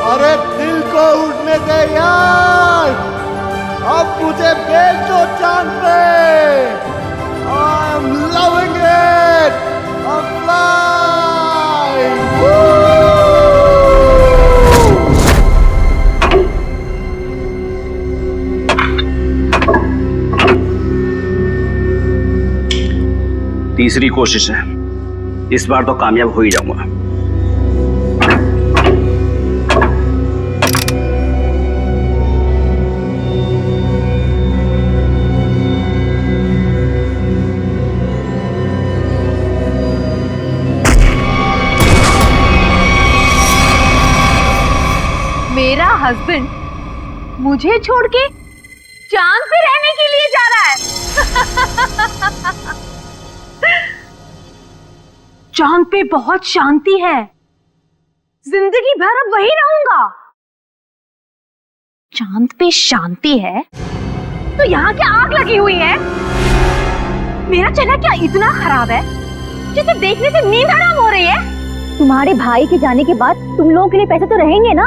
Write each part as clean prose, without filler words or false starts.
अरे दिल को उड़ने दे यार, अब मुझे भेज दो चांद पे। I'm loving it, I'm flying। तीसरी कोशिश है, इस बार तो कामयाब हो ही जाऊंगा। मेरा हस्बैंड मुझे छोड़ के चांद पे रहने के लिए जा रहा है। चांद पे बहुत शांति है, जिंदगी भर अब वही रहूंगा। चांद पे शांति है तो यहाँ क्या आग लगी हुई है? मेरा चेहरा क्या इतना खराब है जिसे देखने से नींद हराम हो रही है? तुम्हारे भाई के जाने के बाद तुम लोगों के लिए पैसे तो रहेंगे ना?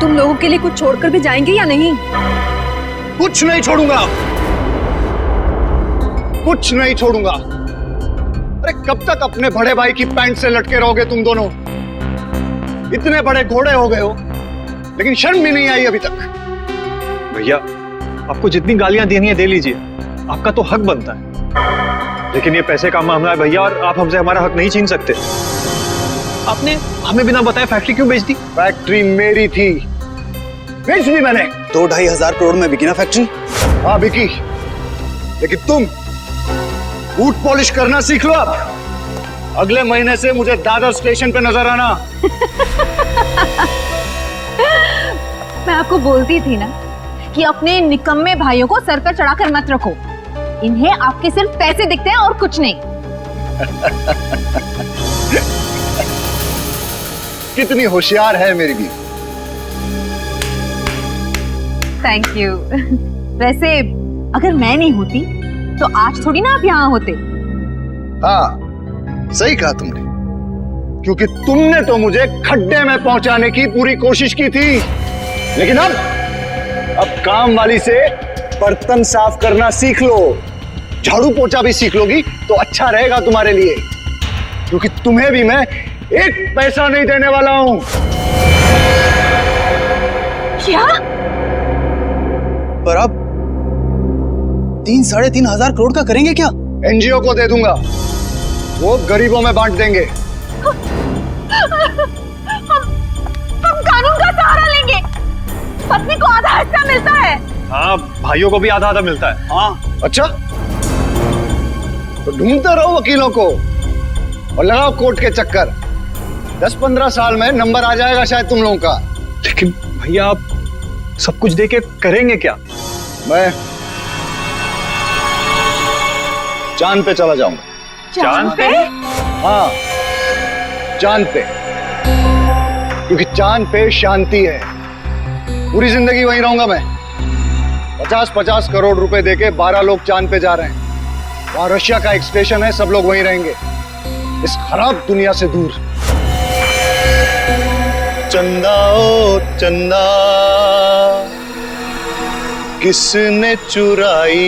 तुम लोगों के लिए कुछ छोड़कर भी जाएंगे या नहीं? कुछ नहीं छोड़ूंगा, कुछ नहीं छोड़ूंगा। अरे कब तक अपने बड़े भाई की पैंट से लटके रहोगे तुम दोनों? इतने बड़े घोड़े हो गए हो लेकिन शर्म भी नहीं आई अभी तक। भैया, आपको जितनी गालियां देनी है दे लीजिए, आपका तो हक बनता है। लेकिन ये पैसे का मामला है भैया, और आप हमसे हमारा हक नहीं छीन सकते। आपने हमें बिना बताए फैक्ट्री क्यों बेच दी? फैक्ट्री मेरी थी, बेच दी मैंने। 2-2.5 हजार करोड़ में बिकी ना फैक्ट्री? हाँ बिकी, लेकिन तुम बूट पॉलिश करना सीख लो अब। अगले महीने से मुझे दादर स्टेशन पे नजर आना। मैं आपको बोलती थी ना कि अपने निकम्मे भाइयों को सर पर चढ़ाकर मत रखो। इन्हें आपके सिर्फ पैसे दिखते हैं और कुछ नहीं। कितनी होशियार है मेरी बीवी। Thank you. वैसे अगर मैं नहीं होती तो आज थोड़ी ना आप यहाँ होते। हाँ सही कहा तुमने, क्योंकि तुमने तो मुझे खड्डे में पहुंचाने की पूरी कोशिश की थी। लेकिन अब काम वाली से बर्तन साफ करना सीख लो, झाड़ू पोछा भी सीख लोगी तो अच्छा रहेगा तुम्हारे लिए, क्योंकि तुम्हें भी मैं एक पैसा नहीं देने वाला हूं। क्या? पर आप 3-3.5 हजार करोड़ का करेंगे क्या? एनजीओ को दे दूंगा, वो गरीबों में बांट देंगे। हम कानून का सहारा लेंगे। पत्नी को आधा हिस्सा मिलता है। हाँ, भाइयों को भी आधा आधा मिलता है। हाँ अच्छा, तो ढूंढते रहो वकीलों को और लगाओ कोर्ट के चक्कर। 10-15 साल में नंबर आ जाएगा शायद तुम लोगों का। लेकिन भैया, आप सब कुछ देके करेंगे क्या? मैं चांद पे चला जाऊंगा। चांद पे? हाँ चांद पे, क्योंकि चांद पे शांति है। पूरी जिंदगी वहीं रहूंगा मैं। 50-50 करोड़ रुपए देके 12 लोग चांद पे जा रहे हैं। वहां रशिया का एक स्टेशन है, सब लोग वहीं रहेंगे, इस खराब दुनिया से दूर। चंदा ओ चंदा, किसने चुराई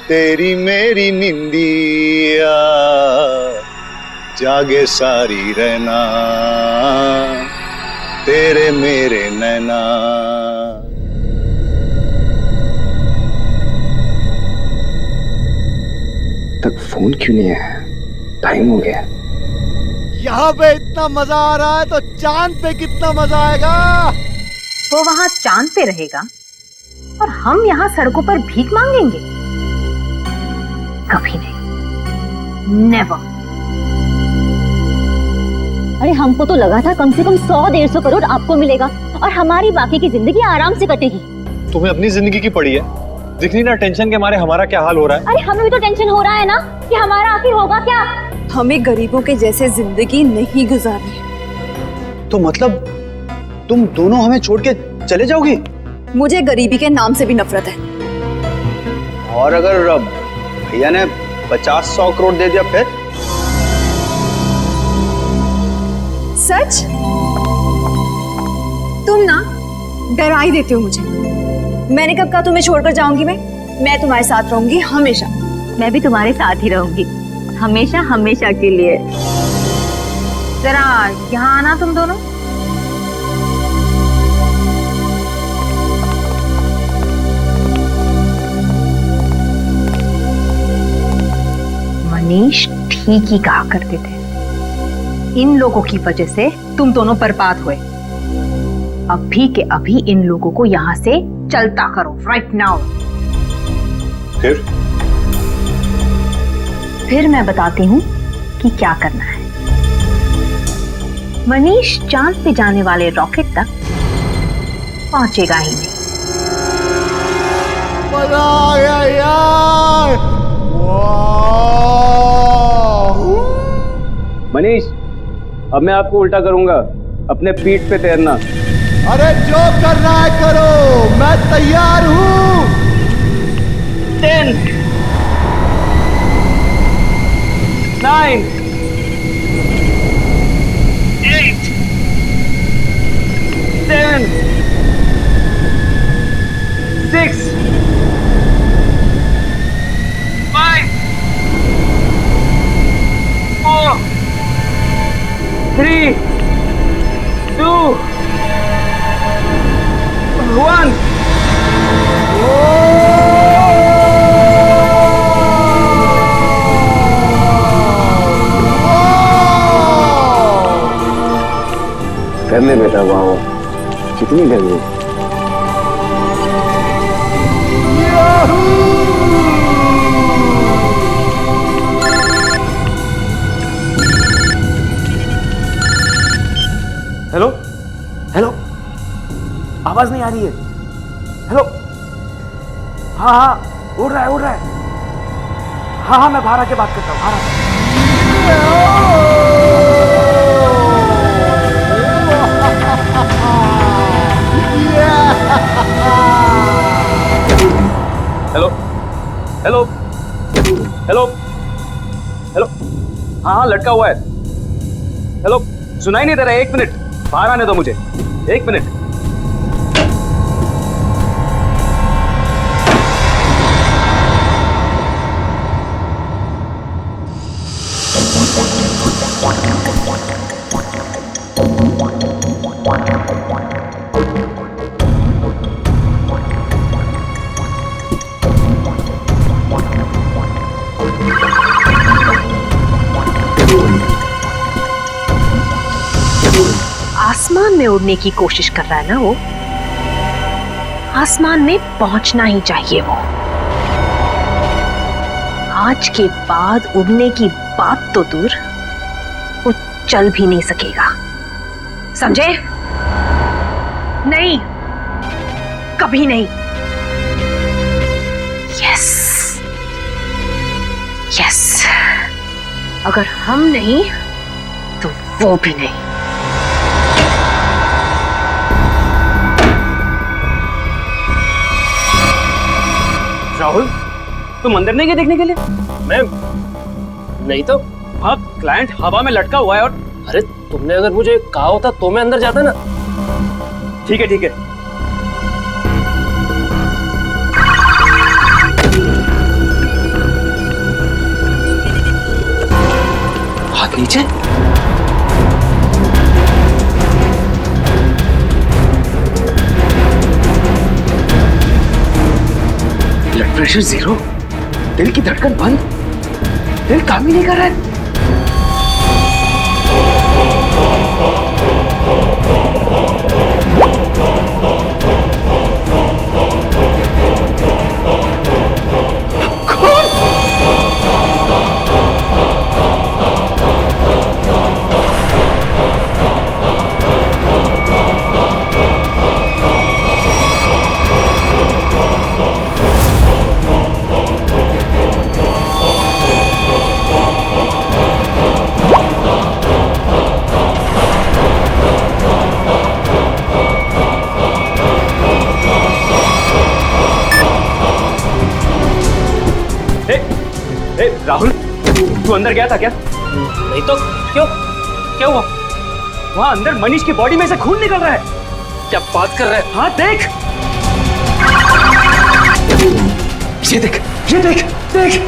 तेरी मेरी निंदिया, जागे सारी रहना तेरे मेरे नैना। तक फोन क्यों नहीं आया? टाइम हो गया। यहाँ पे इतना मजा आ रहा है तो चांद पे कितना मजा आएगा। वो वहाँ चांद पे रहेगा और हम यहाँ सड़कों पर भीख मांगेंगे? कभी नहीं, नेवर। अरे हमको तो लगा था कम से कम 100-150 करोड़ आपको मिलेगा और हमारी बाकी की जिंदगी आराम से कटेगी। तुम्हें अपनी जिंदगी की पड़ी है, दिख नहीं ना टेंशन के मारे हमारा क्या हाल हो रहा है? अरे हमें भी तो टेंशन हो रहा है ना कि हमारा आखिर होगा क्या। हमें गरीबों के जैसे जिंदगी नहीं गुजारनी। तो मतलब तुम दोनों हमें छोड़ के चले जाओगी? मुझे गरीबी के नाम से भी नफरत है। और अगर भैया ने 50-100 करोड़ दे दिया फिर? सच? तुम ना डरा ही देते हो मुझे। मैंने कब कहा तुम्हें छोड़कर जाऊंगी मैं तुम्हारे साथ रहूंगी हमेशा। मैं भी तुम्हारे साथ ही रहूंगी, हमेशा हमेशा के लिए। जरा यहाँ आना तुम दोनों। मनीष ठीक ही कहा करते थे, इन लोगों की वजह से तुम दोनों बर्बाद हुए। अभी के अभी इन लोगों को यहाँ से चलता करो, राइट नाउ। फिर मैं बताती हूँ कि क्या करना है। मनीष चांद पे जाने वाले रॉकेट तक पहुंचेगा ही नहीं। मजा आ गया यार। मनीष, अब मैं आपको उल्टा करूंगा, अपने पीठ पे तैरना। अरे जो करना है करो, मैं तैयार हूँ। 10 9 8 10 6 5 4 3 2 1। करने बेटा, वाह कितनी गर्मी। हेलो हेलो, आवाज नहीं आ रही है। हेलो, हाँ हाँ, उड़ रहा है। हाँ हाँ, मैं बाहर आके बात करता हूँ, बाहर हेलो हेलो हेलो हेलो, हाँ हाँ, लटका हुआ है। हेलो, सुनाई नहीं दे रहा है, 1 मिनट, बाहर आने दो मुझे, 1 मिनट। आसमान में उड़ने की कोशिश कर रहा है ना वो, आसमान में पहुंचना ही चाहिए वो। आज के बाद उड़ने की बात तो दूर, वो चल भी नहीं सकेगा, समझे? नहीं, कभी नहीं। यस यस, अगर हम नहीं तो वो भी नहीं। राहुल, तुम अंदर नहीं गए देखने के लिए? मैं नहीं तो। हाँ, क्लाइंट हवा में लटका हुआ है। और अरे तुमने अगर मुझे कहा होता तो मैं अंदर जाता ना। ठीक है ठीक है। हाथ नीचे। ब्लड प्रेशर 0, दिल की धड़कन बंद, दिल काम ही नहीं कर रहा है। राहुल, तू अंदर गया था क्या? नहीं तो। क्यों, क्या हुआ? वहां अंदर मनीष की बॉडी में से खून निकल रहा है। क्या बात कर रहे हैं? हाँ देख, ये देख, ये देख, देख।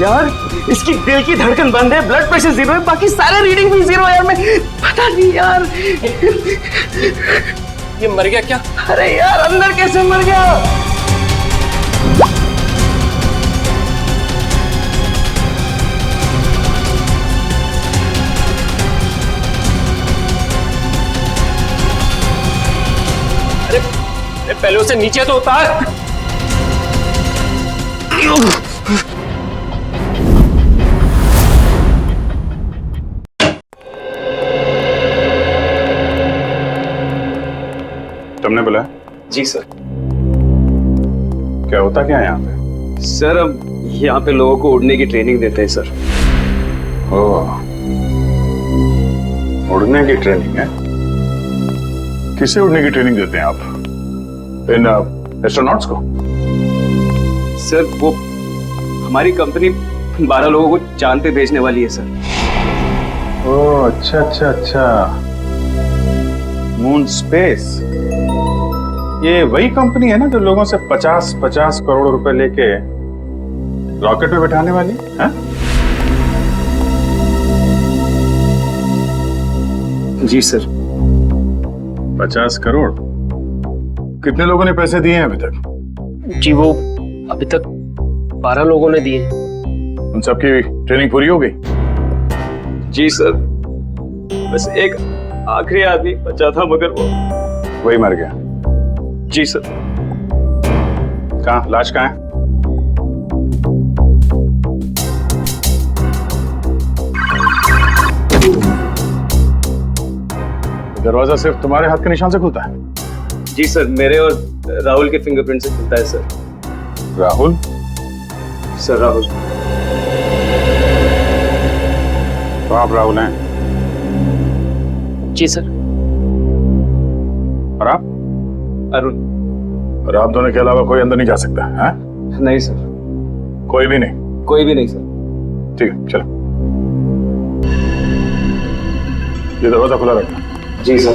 यार इसकी दिल की धड़कन बंद है, ब्लड प्रेशर 0 है, बाकी सारे रीडिंग भी 0 है यार। मैं पता नहीं यार, ये मर गया क्या? अरे यार अंदर कैसे मर गया? अरे पहले उसे नीचे तो उतार। तुमने बुलाया? जी सर। क्या होता क्या है यहाँ पे? सर अब यहाँ पे लोगों को उड़ने की ट्रेनिंग देते हैं सर। ओह, उड़ने की ट्रेनिंग है? किसे उड़ने की ट्रेनिंग देते हैं आप? इन एस्ट्रोनॉट्स को? सर वो हमारी कंपनी 12 लोगों को चांद पे भेजने वाली है सर। ओह अच्छा अच्छा अच्छा, मून स्पेस। ये वही कंपनी है ना जो लोगों से 50-50 करोड़ रुपए लेके रॉकेट में बैठाने वाली है? जी सर। 50 करोड़? कितने लोगों ने पैसे दिए हैं अभी तक? जी वो अभी तक 12 लोगों ने दिए। उन सबकी ट्रेनिंग पूरी हो गई? जी सर, बस एक आखिरी आदमी बचा था मगर वो वही मर गया। जी सर। कहाँ, लाश कहाँ है? दरवाजा सिर्फ तुम्हारे हाथ के निशान से खुलता है? जी सर, मेरे और राहुल के फिंगरप्रिंट से खुलता है सर। राहुल? सर राहुल। तो आप राहुल हैं? जी सर। और आप? अरुण। और आप दोनों के अलावा कोई अंदर नहीं जा सकता है? नहीं सर। कोई भी नहीं? कोई भी नहीं सर। ठीक है, चलो। ये दरवाजा खुला रखना। जी सर।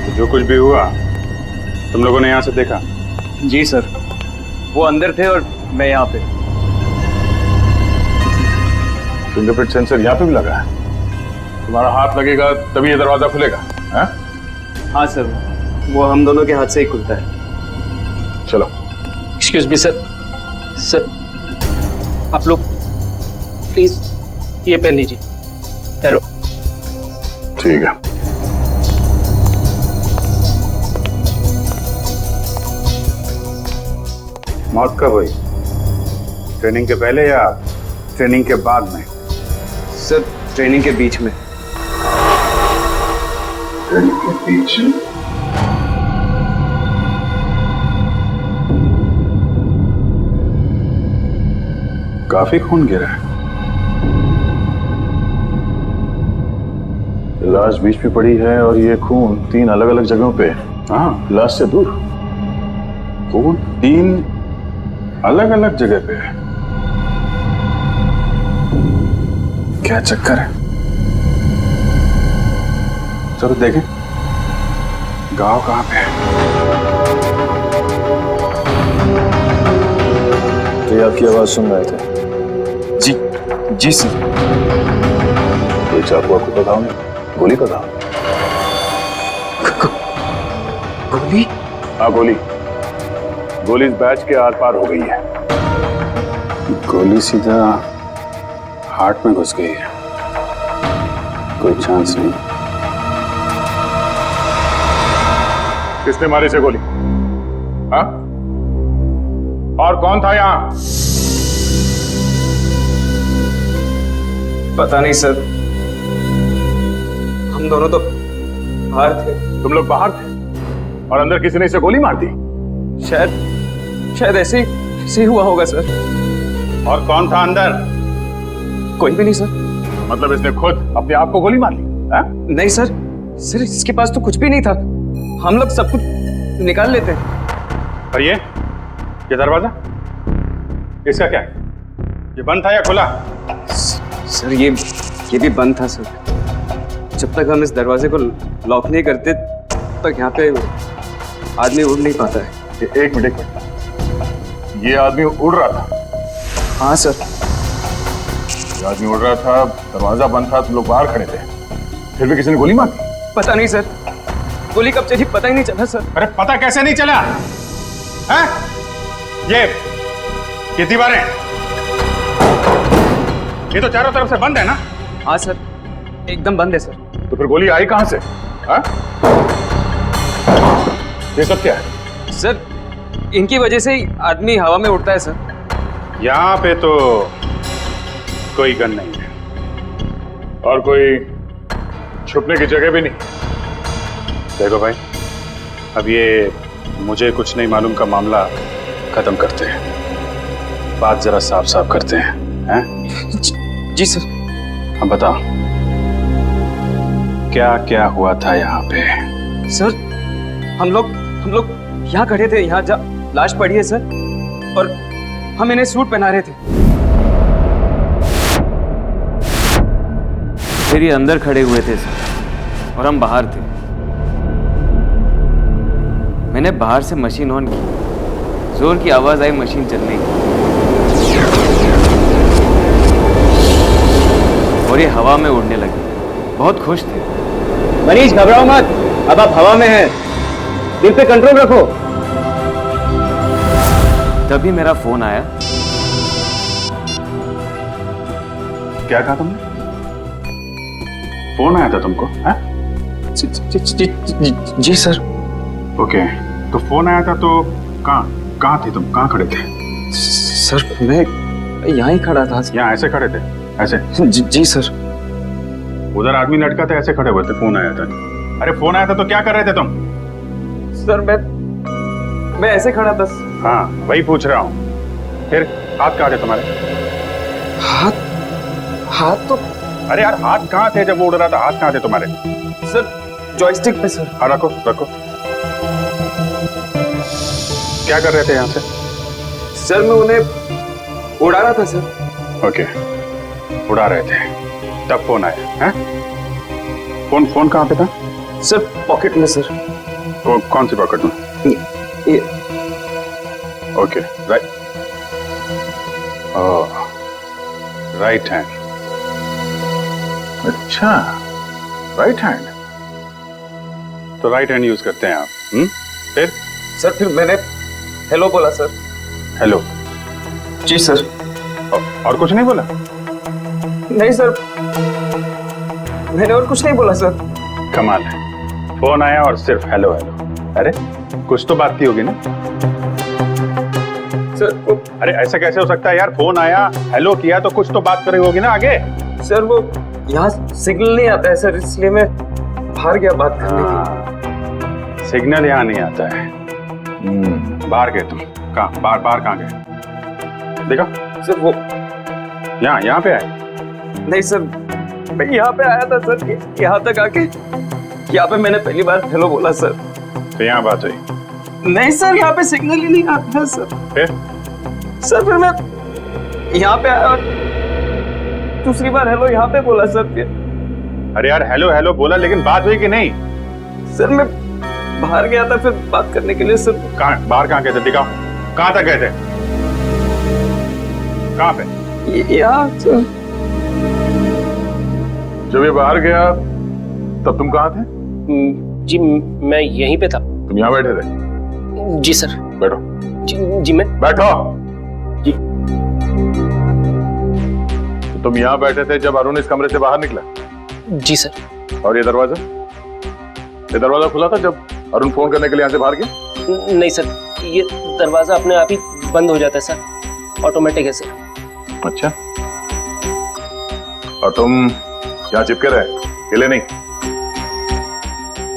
तो जो कुछ भी हुआ तुम लोगों ने यहाँ से देखा? जी सर, वो अंदर थे और मैं यहाँ पे। फिंगरप्रिंट सेंसर यहाँ पे भी लगा है? तुम्हारा हाथ लगेगा तभी ये दरवाजा खुलेगा? हाँ? हाँ सर, वो हम दोनों के हाथ से ही खुलता है। चलो। Excuse me sir. सर आप लोग प्लीज ये पहन लीजिए। हेलो। ठीक है। मौत कब हुई? ट्रेनिंग के पहले या ट्रेनिंग के बाद में? सर ट्रेनिंग के बीच में। ट्रेनिंग के बीच में? काफी खून गिरा है। लाश बीच में पड़ी है और ये खून 3 अलग अलग जगहों पे। हाँ, लाश से दूर खून 3 अलग अलग जगह पे है। क्या चक्कर है? चलो देखें गांव कहाँ पे है। ये आपकी आवाज सुन रहे थे? जी सर। कोई चाकू आपको बताओ नहीं? गोली बताओ। गोली? हाँ गोली। गोली इस बैच के आर पार हो गई है। गोली सीधा हार्ट में घुस गई है। कोई चांस नहीं। किसने मारी से गोली? हाँ? और कौन था यहाँ? पता नहीं सर, हम दोनों तो बाहर थे। तुम लोग बाहर थे और अंदर किसी ने इसे गोली मार दी? शायद ऐसे ही हुआ होगा सर। और कौन था अंदर? कोई भी नहीं सर। मतलब इसने खुद अपने आप को गोली मार ली? हाँ? नहीं सर, सर इसके पास तो कुछ भी नहीं था। हम लोग सब कुछ निकाल लेते हैं। और ये दरवाजा इसका क्या है? ये बंद था या खुला? सर ये भी बंद था सर। जब तक हम इस दरवाजे को लॉक नहीं करते तब तक यहाँ पे आदमी उड़ नहीं पाता है। एक मिनट। ये आदमी उड़ रहा था? हाँ सर। ये आदमी उड़ रहा था, दरवाजा बंद था, तुम लोग बाहर खड़े थे, फिर भी किसी ने गोली मार दी? पता नहीं सर, गोली कब चली पता ही नहीं चला सर। अरे पता कैसे नहीं चला? हैं? ये दीवारें, ये तो चारों तरफ से बंद है ना? हाँ सर, एकदम बंद है सर। तो फिर गोली आई कहां से? हाँ? ये सब क्या है? सर इनकी वजह से ही आदमी हवा में उड़ता है सर। यहाँ पे तो कोई गन नहीं है और कोई छुपने की जगह भी नहीं। देखो भाई, अब ये मुझे कुछ नहीं मालूम का मामला खत्म करते हैं, बात जरा साफ साफ करते हैं। जी सर। अब बताओ क्या क्या हुआ था यहाँ पे? सर हम लोग यहाँ खड़े थे, यहाँ लाश पड़ी है सर, और हम इन्हें सूट पहना रहे थे। फिर ये अंदर खड़े हुए थे सर और हम बाहर थे। मैंने बाहर से मशीन ऑन की, जोर की आवाज आई मशीन चलने की, और ये हवा में उड़ने लगे। बहुत खुश थे। मनीष घबराओ मत, अब आप हवा में हैं, दिल पे कंट्रोल रखो। तभी मेरा फोन आया। क्या कहा तुमने? फोन आया था तुमको? जी सर। ओके, तो फोन आया था तो कहाँ थे तुम? कहाँ खड़े थे? सर मैं यहाँ ही खड़ा था। यहाँ ऐसे खड़े थे? ऐसे? जी सर। उधर आदमी लटका था, ऐसे खड़े हुए थे, फोन आया था। अरे फोन आया था तो क्या कर रहे थे तुम? सर मैं ऐसे खड़ा था। हाँ वही पूछ रहा हूँ। फिर हाथ कहाँ थे तुम्हारे? हाथ तो, अरे यार हाथ कहाँ थे जब वो उड़ रहा था? हाथ कहाँ थे तुम्हारे? सर जॉयस्टिक पे सर। हाँ रखो। क्या कर रहे थे यहाँ से? सर मैं उन्हें उड़ा रहा था सर। ओके, उड़ा रहे थे, तब फोन आया है? फोन कहाँ पे था? सर पॉकेट में सर। कौन सी पॉकेट में? ये। Okay, right hand. अच्छा, राइट हैंड, तो राइट हैंड यूज करते हैं आप? फिर? सर फिर मैंने हेलो बोला सर। हेलो? जी सर। और कुछ नहीं बोला? नहीं सर, मैंने और कुछ नहीं बोला सर। कमाल है, फोन आया और सिर्फ हेलो हेलो। अरे कुछ तो बात की होगी ना सर? अरे ऐसा कैसे हो सकता है यार? फोन आया, हेलो किया, तो कुछ तो बात करी होगी ना आगे। सर वो यहाँ सिग्नल नहीं आता है सर, इसलिए मैं बाहर गया बात करने की। सिग्नल यहाँ नहीं आता है। बाहर गए तुम? कहाँ बाहर कहाँ गए? देखा सर वो यहाँ पे आए? नहीं सर, मैं यहाँ पे आया था सर, यहाँ तक आके यहाँ पे मैंने पहली बार हेलो बोला सर। तो यहाँ बात हुई? नहीं सर, यहाँ पे सिग्नल ही नहीं आता है सर। फिर? सर फिर मैं यहाँ पे आया और दूसरी बार हेलो यहाँ पे बोला सर। फिर अरे यार हेलो हेलो बोला, लेकिन बात हुई कि नहीं? सर मैं बाहर गया था फिर बात करने के लिए सर। बाहर कहाँ गए थे? दिखाओ, कहाँ तक गए थे? कहाँ पे? यहाँ सर। जब ये बाहर गया तब तुम कहाँ थे? जी मैं यहीं पे था। तुम यहाँ बैठे थे? जी सर। बैठो। जी मैं बैठो। जी। तो तुम यहाँ बैठे थे जब अरुण इस कमरे से बाहर निकला? जी सर। और ये दरवाजा खुला था जब अरुण फोन करने के लिए यहाँ से बाहर गया? नहीं सर, ये दरवाजा अपने आप ही बंद हो जाता है सर, ऑटोमेटिक है सर। अच्छा, और तुम यहाँ चिपके रहे, हिले नहीं?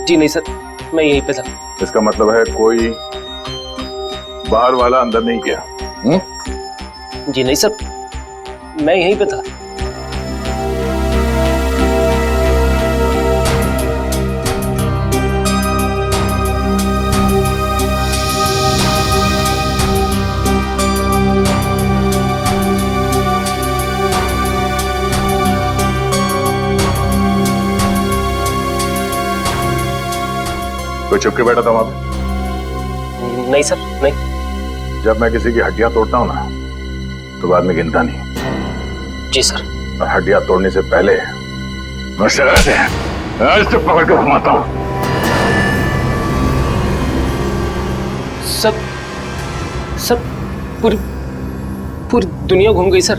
जी नहीं सर, मैं यहीं पे था। इसका मतलब है कोई बाहर वाला अंदर नहीं गया? जी नहीं सर, मैं यहीं पे था। कोई चुप के बैठा था वहां पे? नहीं सर, नहीं। जब मैं किसी की हड्डियां तोड़ता हूं ना तो बाद में गिनता नहीं, जी सर। और हड्डियां तोड़ने से पहले मैं शराब से आज तक पकड़ कर घुमाता हूं। सर पूरी दुनिया घूम गई सर।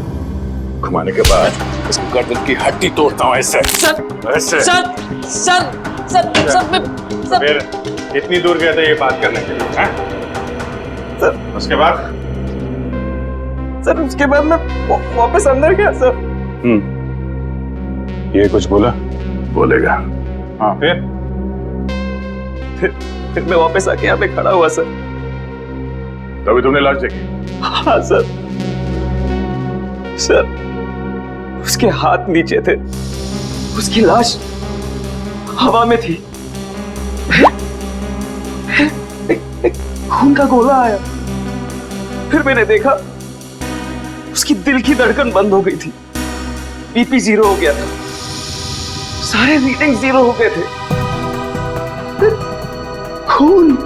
घुमाने के बाद इस गर्दन की हड्डी तोड़ता हूं ऐसे। सर ऐसे फिर इतनी दूर गए थे ये बात करने के लिए, हैं? सर उसके बाद उसके बाद मैं वापस अंदर गया सर। ये कुछ बोला? बोलेगा। हाँ, फिर मैं वापस आके यहाँ पे खड़ा हुआ सर। तभी तुमने लाश देखी? हाँ सर उसके हाथ नीचे थे, उसकी लाश हवा में थी। एक खून का गोला आया, फिर मैंने देखा उसकी दिल की धड़कन बंद हो गई थी, बीपी 0 हो गया था, सारे रीडिंग 0 हो गए थे। खून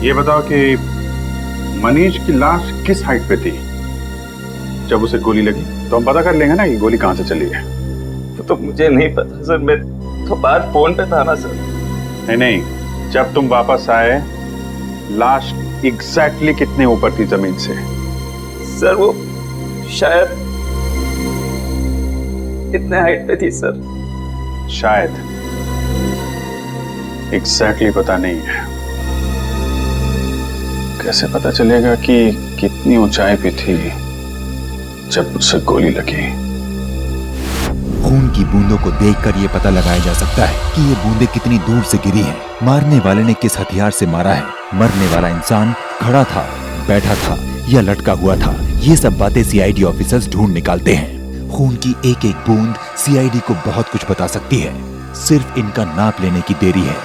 ये बताओ कि मनीष की लाश किस हाइट पे थी जब उसे गोली लगी? तो हम पता कर लेंगे ना कि गोली कहां से चली है। तो मुझे नहीं पता सर, मैं तो बाहर फोन पे था ना सर। नहीं, जब तुम वापस आए लाश एग्जैक्टली कितने ऊपर थी जमीन से? सर वो शायद इतने हाइट पे थी सर। शायद, एग्जैक्टली पता नहीं है। कैसे पता चलेगा कि कितनी ऊंचाई पे थी जब उसे गोली लगी? खून की बूंदों को देखकर यह पता लगाया जा सकता है कि ये बूंदें कितनी दूर से गिरी हैं। मारने वाले ने किस हथियार से मारा है। मरने वाला इंसान खड़ा था, बैठा था या लटका हुआ था। ये सब बातें सीआईडी ऑफिसर्स ढूंढ निकालते हैं। खून की एक एक बूंद सीआईडी को बहुत कुछ बता सकती है। सिर्फ इनका नाप लेने की देरी है।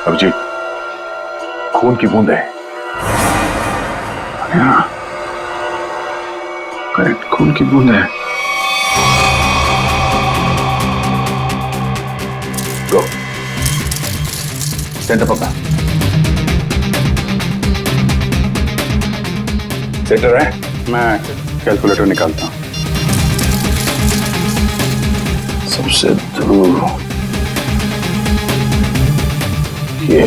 अभिजीत, खून की बूंद है। करेक्ट, खून की बूंद है। गो, सेंटर पकड़ा। सेंटर है, मैं कैलकुलेटर निकालता हूं। सबसे दूर ये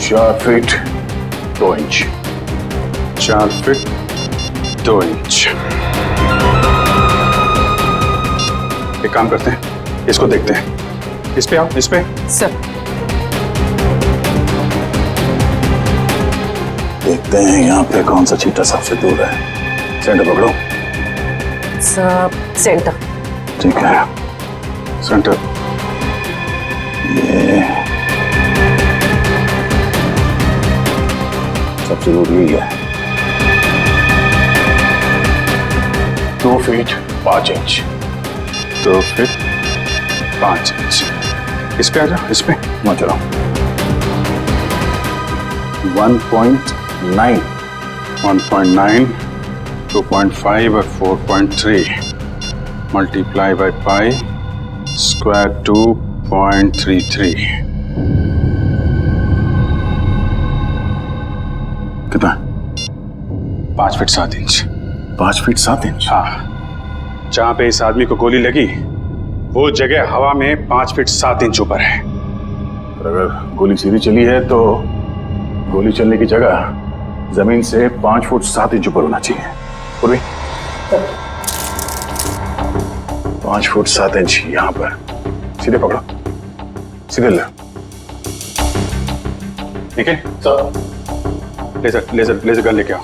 4 फीट 2 इंच। 4 feet 2 inch. एक काम करते हैं, इसको देखते हैं। इस पे आओ, इस पे। सर देखते हैं यहाँ पे कौन सा चीटा सबसे दूर है। सेंटर पकड़ो। सेंटर। ठीक है, सेंटर। ये सबसे दूर यही है। 2 फीट 5 इंच। 2 feet 5 inch. इस पे आ जाओ, इस पे वहां चलो। 1.9, 2.5 और 4.3 मल्टीप्लाई बाय पाई स्क्वायर 2.33। कितना? 5 फीट 7 इंच। 5 feet 7 inch. हाँ, जहां पे इस आदमी को गोली लगी वो जगह हवा में 5 फीट 7 इंच ऊपर है। अगर गोली सीधी चली है तो गोली चलने की जगह जमीन से 5 फुट 7 इंच ऊपर होना चाहिए। पूर्वी 5 फुट 7 इंच यहां पर। सीधे पकड़ो, सीधे ले। ठीक है, लेजर गन लेके आओ।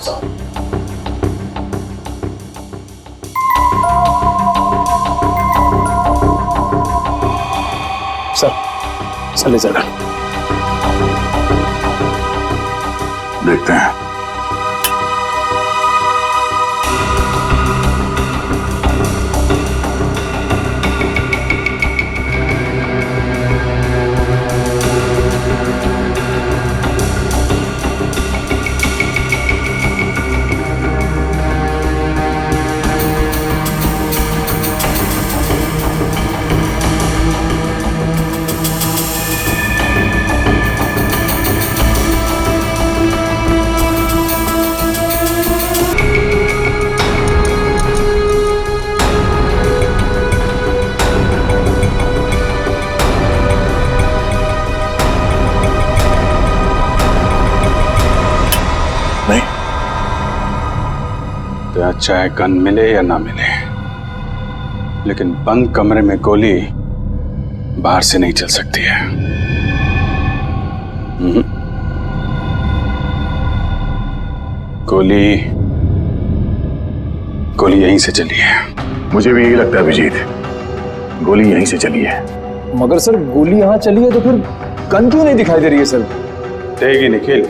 चले जरा देखते हैं। चाहे गन मिले या ना मिले, लेकिन बंद कमरे में गोली बाहर से नहीं चल सकती है। गोली यहीं से चली है। मुझे भी यही लगता है अभिजीत, गोली यहीं से चली है। मगर सर गोली यहाँ चली है तो फिर गन क्यों नहीं दिखाई दे रही है सर? देगी निखिल,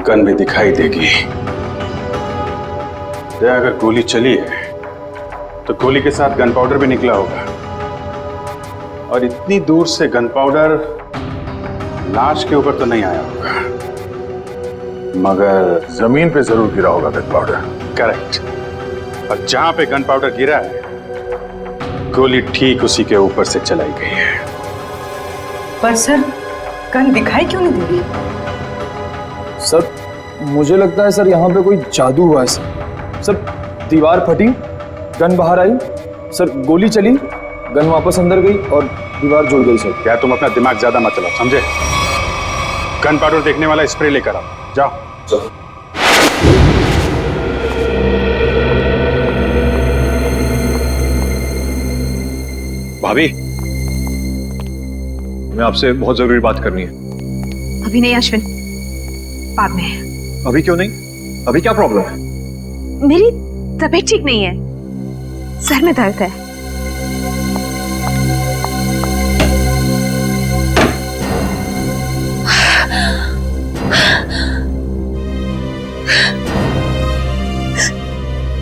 गन भी दिखाई देगी। अगर गोली चली है तो गोली के साथ गन पाउडर भी निकला होगा, और इतनी दूर से गन पाउडर लाश के ऊपर तो नहीं आया होगा, मगर जमीन पे जरूर गिरा होगा गन पाउडर। करेक्ट। और जहां पे गन पाउडर गिरा है, गोली ठीक उसी के ऊपर से चलाई गई है। पर सर गन दिखाई क्यों नहीं दे रही? सर मुझे लगता है सर यहाँ पे कोई जादू हुआ है सर। सर दीवार फटी, गन बाहर आई, सर गोली चली, गन वापस अंदर गई और दीवार जुड़ गई। सर क्या तुम अपना दिमाग ज्यादा मत चलाओ, समझे? गन पाउडर देखने वाला स्प्रे लेकर आओ, जाओ। भाभी, मैं आपसे बहुत जरूरी बात करनी है। अभी नहीं अश्विन, बाद में। अभी क्यों नहीं? अभी क्या प्रॉब्लम है? मेरी तबीयत ठीक नहीं है, सर में दर्द है।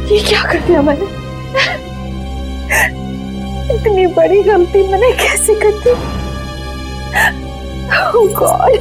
ये क्या कर दिया मैंने? इतनी बड़ी गलती मैंने कैसे कर दी? Oh God!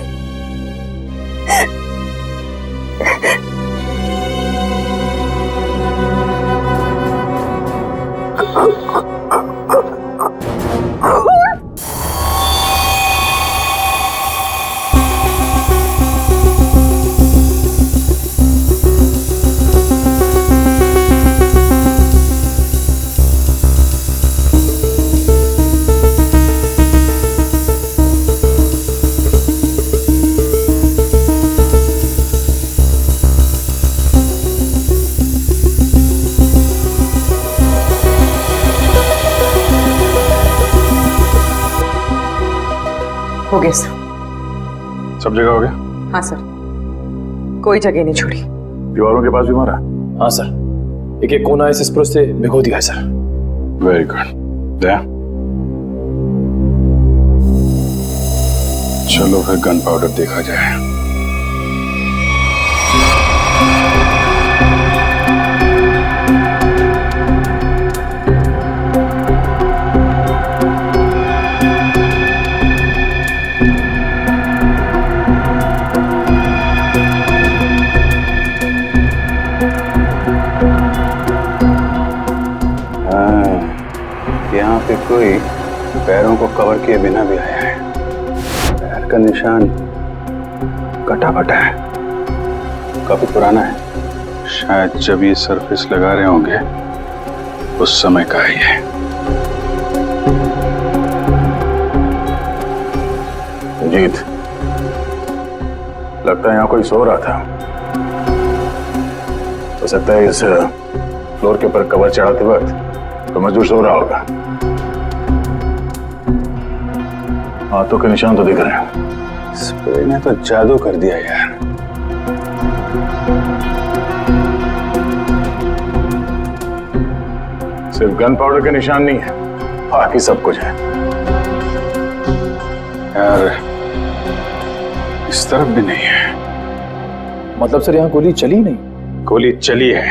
हो गया सर। सब जगह हो गया? हाँ सर, कोई जगह नहीं छोड़ी। दीवारों के पास भी मारा? हाँ सर, एक एक कोना इस स्प्रे से भिगो दिया है सर। Very good. दया, चलो फिर गन पाउडर देखा जाए। यहाँ पे कोई पैरों को कवर किए बिना भी आया है। पैर का निशान कटा फटा है, काफी पुराना है। शायद जब ये सरफेस लगा रहे होंगे उस समय का ही है। जीत, लगता है यहाँ कोई सो रहा था। हो सकता है इस फ्लोर के ऊपर कवर चढ़ाते वक्त तो मजदूर सो रहा होगा। हाथों के निशान तो दिख रहे हैं। स्प्रे ने तो जादू कर दिया यार। सिर्फ गन पाउडर के निशान नहीं है, बाकी सब कुछ है। यार इस तरफ भी नहीं है। मतलब सर यहाँ गोली चली नहीं? गोली चली है,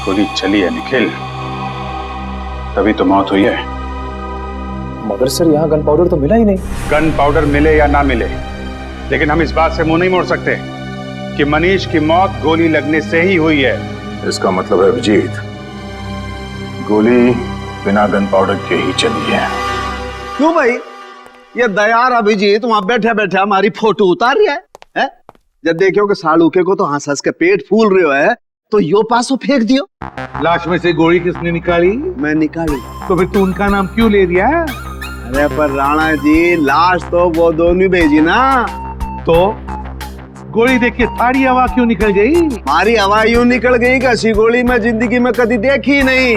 गोली चली है निखिल, तभी तो मौत हुई है। मगर सर यहाँ गन पाउडर तो मिला ही नहीं। गन पाउडर मिले या ना मिले, लेकिन हम इस बात से मुंह नहीं मोड़ सकते कि मनीष की मौत गोली लगने से ही हुई है। इसका मतलब है अभिजीत, गोली बिना गन पाउडर के ही चली है। क्यों भाई? ये दयार अभिजीत वहां बैठे बैठे हमारी फोटो उतार रहा है? जब देखियो कि सालूके को तो हंस हंस के पेट फूल रहे है तो यो पासो फेंक दियो। लाश में से गोली किसने निकाली? मैं निकाली। तो फिर तू उनका नाम क्यों ले दिया? अरे पर राणा जी, लाश तो वो दोनों भेजी ना। तो गोली देख के थारी हवा क्यों निकल गई? हमारी हवा यूं निकल गई कि ऐसी गोली मैं जिंदगी में कभी देखी नहीं।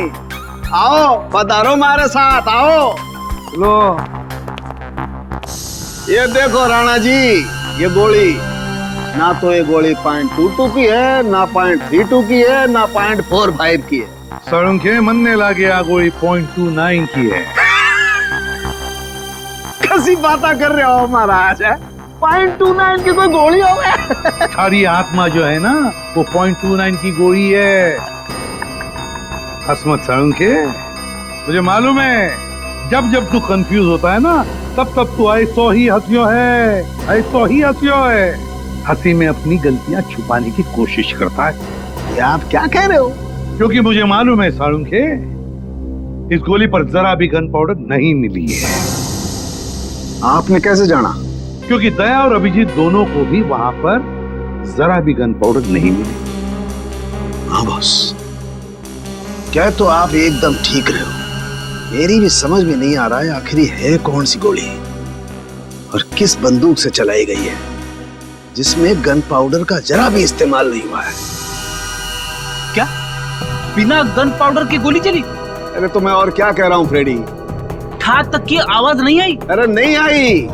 आओ पधारो हमारे साथ, आओ। लो ये देखो राणा जी, ये गोली ना तो ये गोली .22 की है, ना .32 की है, ना .45 की है। सड़ुंखे मनने लगे गोली .29 की है। कैसी बातें कर रहे हो महाराज? .29 की कोई गोली हो गया? थारी आत्मा जो है ना वो .29 की गोली है। हसमत सड़ुंखे, मुझे मालूम है जब जब तू कंफ्यूज होता है ना तब तब तू ऐसो ही हंसियो है, ऐसो ही हंसियो है। हंसी में अपनी गलतियां छुपाने की कोशिश करता है। ये आप क्या कह रहे हो? क्योंकि मुझे मालूम है साळुंखे, इस गोली पर जरा भी गन पाउडर नहीं मिली है। आपने कैसे जाना? क्योंकि दया और अभिजीत दोनों को भी वहां पर जरा भी गन पाउडर नहीं मिली। हाँ बॉस, क्या तो आप एकदम ठीक रहे हो। मेरी भी समझ में नहीं आ रहा है आखिर है कौन सी गोली और किस बंदूक से चलाई गई है जिसमें गन पाउडर का जरा भी इस्तेमाल नहीं हुआ है। क्या बिना गन पाउडर की गोली चली? अरे तो मैं और क्या कह रहा हूँ फ्रेडी? ठाक तक की आवाज नहीं आई? अरे नहीं आई,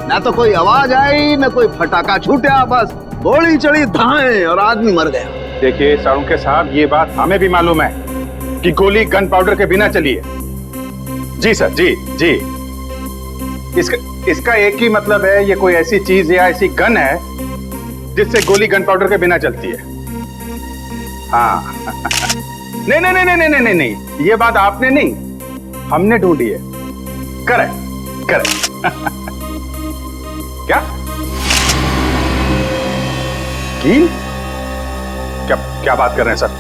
ना तो कोई आवाज आई ना कोई फटाका छूटा, बस गोली चली धाए और आदमी मर गया। देखिए साळुंखे साहब, ये बात हमें भी मालूम है कि गोली गन पाउडर के बिना चली है। जी सर, जी जी। इसका एक ही मतलब है, ये कोई ऐसी चीज या ऐसी गन है जिससे गोली गन पाउडर के बिना चलती है। हाँ नहीं नहीं नहीं नहीं नहीं नहीं, ये बात आपने नहीं, हमने ढूंढी है। Correct correct. क्या कील? क्या क्या बात कर रहे हैं सर?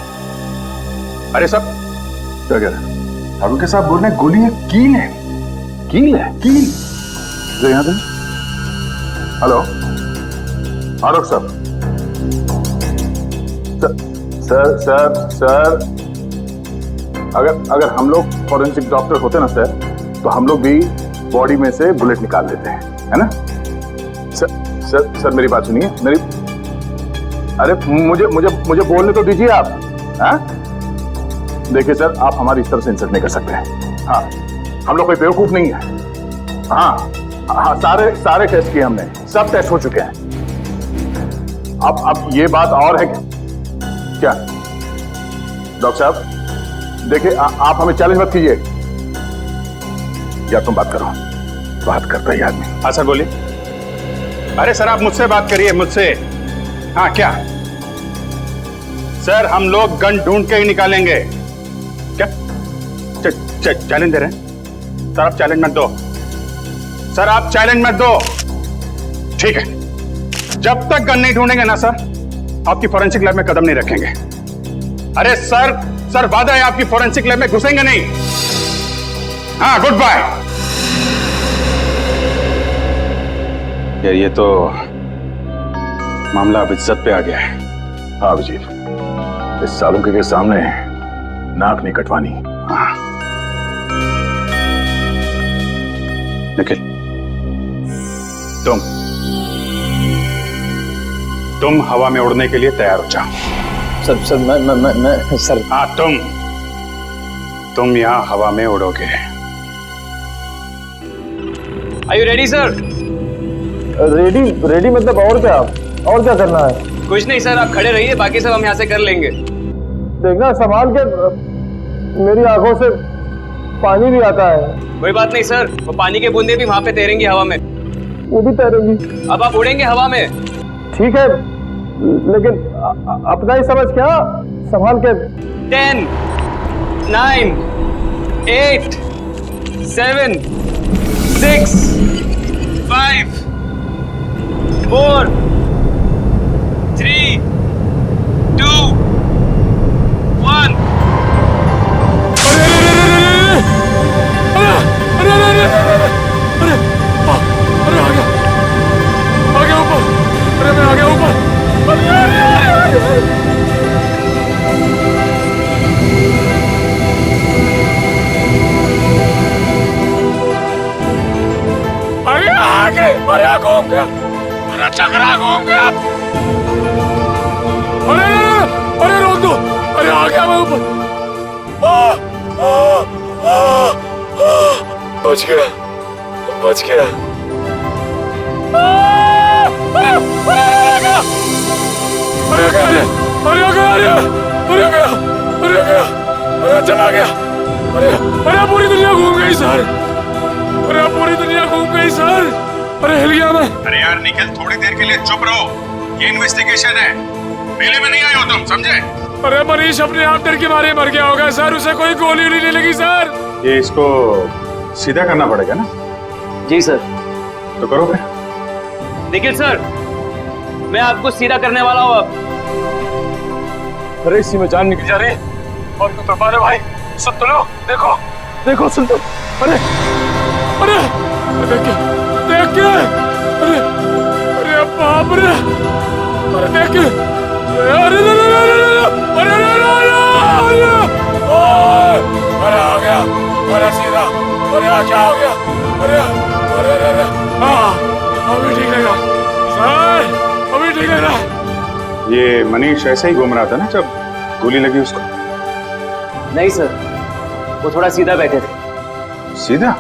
अरे सब क्या कह रहे हैं? साळुंखे साहब बोल रहे हैं गोली है, कील है। कील है? कील जो यहाँ पे। हेलो आलोक सर, सर सर सर, अगर हम लोग फॉरेंसिक डॉक्टर होते ना सर, तो हम लोग भी बॉडी में से बुलेट निकाल देते हैं, है ना सर? सर मेरी बात सुनिए, मेरी, अरे मुझे बोलने तो दीजिए आप। हाँ देखिए सर, आप हमारी इस तरह से इंसल्ट नहीं कर सकते हैं। हाँ हम लोग कोई बेवकूफ नहीं है। हाँ हाँ, सारे टेस्ट किए हमने, सब टेस्ट हो चुके हैं। अब ये बात और है क्या डॉक्टर साहब? देखिए आप हमें चैलेंज मत कीजिए। या तुम बात करो, बात करता है आदमी। हाँ सर बोलिए। अरे सर आप मुझसे बात करिए, मुझसे। हाँ क्या सर, हम लोग गन ढूंढ के ही निकालेंगे। क्या चैलेंज दे रहे हैं सर? आप चैलेंज मत दो सर, आप चैलेंज मत दो। ठीक है, जब तक गन नहीं ढूंढेंगे ना सर, आपकी फोरेंसिक लैब में कदम नहीं रखेंगे। अरे सर वादा है आपकी फोरेंसिक लैब में घुसेंगे नहीं। हाँ गुड बाय। यार ये तो मामला अब इज्जत पे आ गया है। हाँ अभिजीत, इस साळुंखे के सामने नाक नहीं कटवानी। हाँ निखिल, तुम हवा में उड़ने के लिए तैयार हो जाओ। सर मैं सर। हाँ तुम यहाँ हवा में उड़ोगे। Are you ready, sir? Ready मतलब और क्या करना है? कुछ नहीं सर, आप खड़े रहिए, बाकी सब हम यहाँ से कर लेंगे। देखना संभाल के, मेरी आंखों से पानी भी आता है। कोई बात नहीं सर, वो पानी के बूंदे भी वहाँ पे तैरेंगी हवा में। वो भी तैरेंगी। अब आप उड़ेंगे हवा में। ठीक है, लेकिन अपना ही समझ क्या, संभाल के। 10, 9, 8, 7, 6, 5, 4, 3, 2, 1। घूम गया, मेरा चक्रा घूम गया। अरे रोक दो, अरे आ गया मैं ऊपर। बच गया, बच गया। अरे गया, अरे गया, अरे गया, अरे गया, अरे चला गया। अरे पूरी दुनिया घूम गई सर, अरे पूरी दुनिया घूम गई सर। अरे हिल गया मैं। अरे यार निखिल, थोड़ी देर के लिए चुप रहो, ये इन्वेस्टिगेशन है, मेले में नहीं आए हो तुम, समझे? अरे मनीष अपने आप डर के मारे मर गया होगा सर, उसे कोई गोली नहीं लगी सर। ये इसको सीधा करना पड़ेगा ना? जी सर। तो करो फिर। निखिल सर, मैं आपको सीधा करने वाला हूँ अब। अरे इसी में जान निकल जा रही है। और तो तरफा भाई, सुन तो लो, देखो देखो, सुन तो। अरे अरे देख के, देख के, अरे अरे बाप रे, अरे देख के, अरे अरे आ गया, अरे सीधा, अरे क्या हो गया, अरे अरे अरे अभी ठीक रहेगा सर, अभी ठीक रहेगा। ये मनीष ऐसे ही घूम रहा था ना जब गोली लगी उसको? नहीं सर, वो थोड़ा सीधा बैठे थे। सीधा?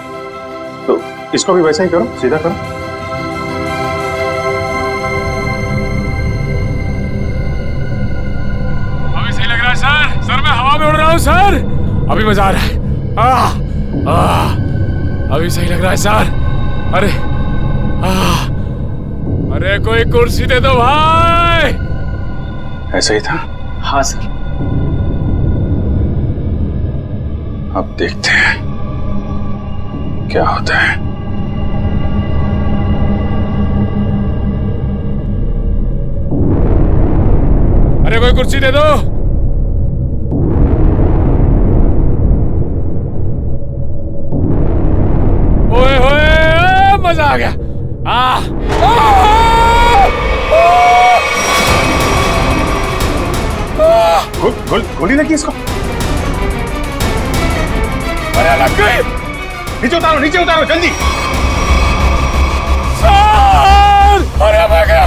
तो इसको भी वैसा ही करो, सीधा करो। अभी सही लग रहा है सर, सर मैं हवा में उड़ रहा हूँ सर, अभी मजा आ रहा है। अभी सही लग रहा है सर। अरे अरे कोई कुर्सी दे दो भाई। ऐसा ही था? हाँ सर। अब देखते हैं क्या होता है। अरे कोई कुर्सी दे दो। ओए होए, मजा आ गया। गोली लगी इसको? अरे लग गई। नीचे उतारो, नीचे उतारो जल्दी। सर! अरे मैं गया,